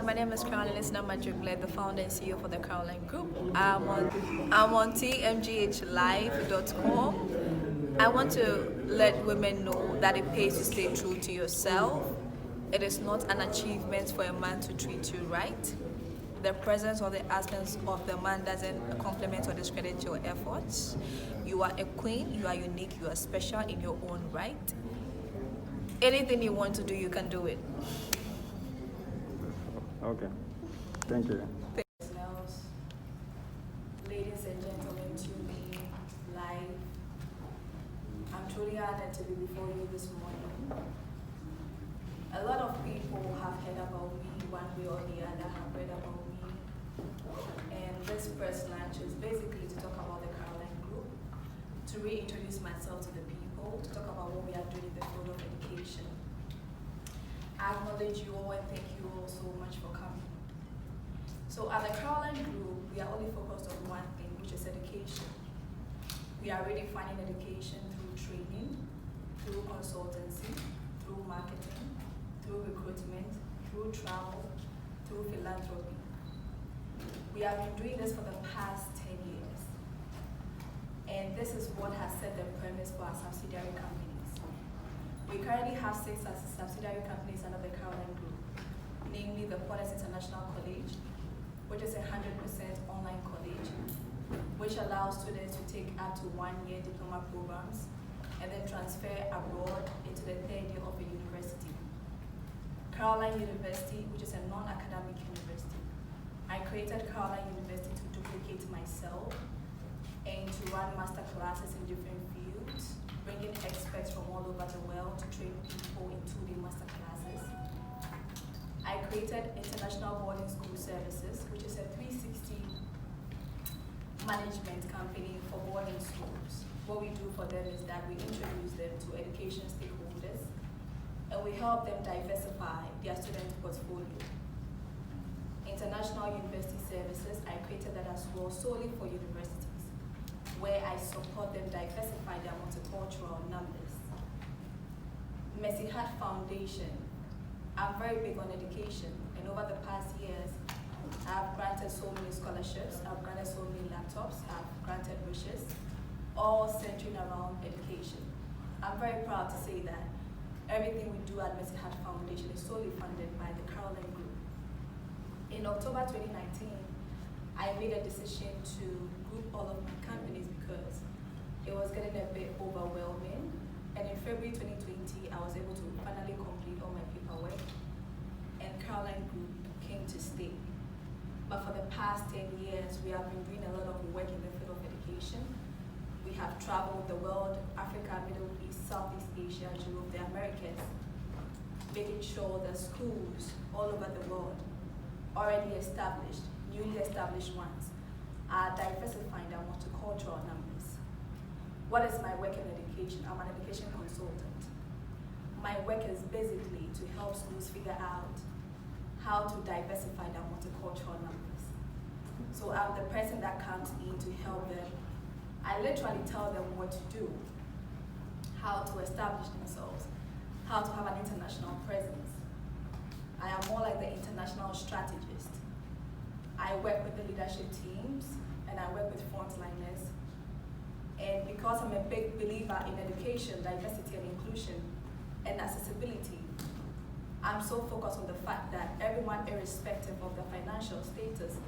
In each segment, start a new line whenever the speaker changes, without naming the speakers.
everyone. My name is Esinam, Adzogble, the founder and CEO for the Caroline Group. I'm on TMGHLive.com. I want to let women know that it pays to stay true to yourself. It is not an achievement for a man to treat you right. The presence or the absence of the man doesn't complement or discredit your efforts. You are a queen, you are unique, you are special in your own right. Anything you want to do, you can do it.
Okay. Thank you.
Ladies and gentlemen, TMGHLive. I'm truly honored to be before you this morning. A lot of people have heard about me one way or the other, have read about me. And this press lunch is basically to talk about the Caroline Group, to reintroduce myself to the people, to talk about what we are doing in the field of education. I acknowledge you all and thank you all so much for coming. So at the Caroline Group, we are only focused on one thing, which is education. We are redefining education through training, through consultancy, through marketing, through recruitment, through travel, through philanthropy. We have been doing this for the past 10 years. And this is what has set the premise for our subsidiary companies. We currently have 6 subsidiary companies under the Caroline Group, namely the Police International College, which is a 100% online college, which allows students to take up to 1-year diploma programs and then transfer abroad into the 3rd year of a university. Caroline University, which is a non-academic university. I created Caroline University to duplicate myself and to run master classes in different fields, bringing experts from all over the world to train people in 2-day master classes. I created International Boarding School Services, which is a 360 management company for boarding schools. What we do for them is that we introduce them to education stakeholders and we help them diversify their student portfolio. International University Services, I created that as well solely for universities, where I support them diversify their multicultural numbers. Mercy Heart Foundation, I'm very big on education, and over the past years, I've granted so many scholarships, I've granted so many laptops, I've granted wishes, all centering around education. I'm very proud to say that everything we do at Mercy Heart Foundation is solely funded by the Caroline Group. In October 2019, I made a decision to group all of my companies because it was getting a bit overwhelming. And in February 2020, I was able to finally complete all my paperwork, and Caroline Group came to stay. But for the past 10 years, we have been doing a lot of work in the field of education. We have traveled the world, Africa, Middle East, Southeast Asia, Europe, the Americas, making sure the schools all over the world, already established, newly established ones, are diversifying their multicultural numbers. What is my work in education? I'm an education consultant. My work is basically to help schools figure out how to diversify their multicultural numbers. So I'm the person that comes in to help them. I literally tell them what to do, how to establish themselves, how to have an international presence. I am more like the international strategist. I work with the leadership teams and I work with frontliners. And because I'm a big believer in education, diversity and inclusion, and accessibility, I'm so focused on the fact that everyone, irrespective of their financial status,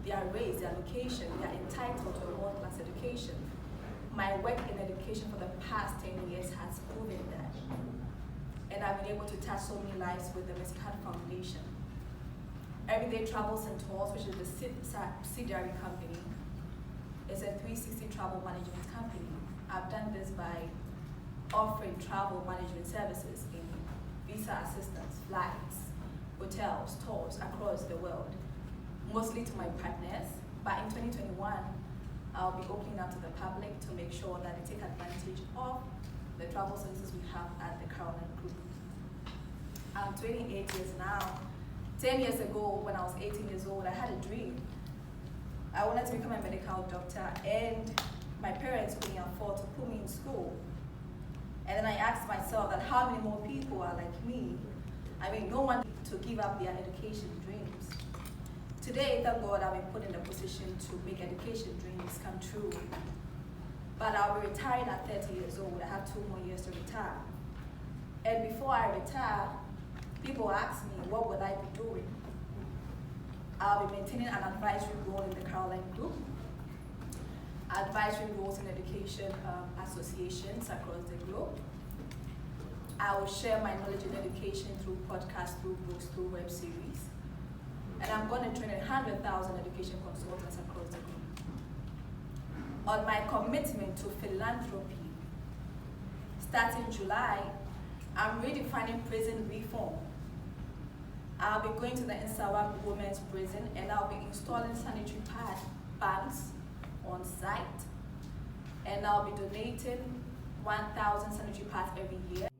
their race, their location, they are entitled to a world-class education. My work in education for the past 10 years has proven that. And I've been able to touch so many lives with the Mercy Heart Foundation. Everyday Travels and Tours, which is the subsidiary company, is a 360 travel management company. I've done this by offering travel management services in visa assistance, flights, hotels, tours across the world, mostly to my partners. But in 2021, I'll be opening up to the public to make sure that they take advantage of the travel services we have at the Caroline Group. I'm 28 years now. 10 years ago, when I was 18 years old, I had a dream. I wanted to become a medical doctor, and my parents couldn't afford to put me in school. And then I asked myself that how many more people are like me no one to give up their education dreams. Today, thank God, I've been put in the position to make education dreams come true. But I'll be retiring at 30 years old. I have 2 more years to retire. And before I retire, people ask me, what will I be doing? I'll be maintaining an advisory role in the Caroline Group, advisory roles in education associations across the globe. I will share my knowledge in education through podcasts, through books, through web series. And I'm going to train 100,000 education consultants across the globe. On my commitment to philanthropy, starting July, I'm redefining prison reform. I'll be going to the Esinam Women's Prison and I'll be installing sanitary pad banks on site. And I'll be donating 1,000 sanitary pads every year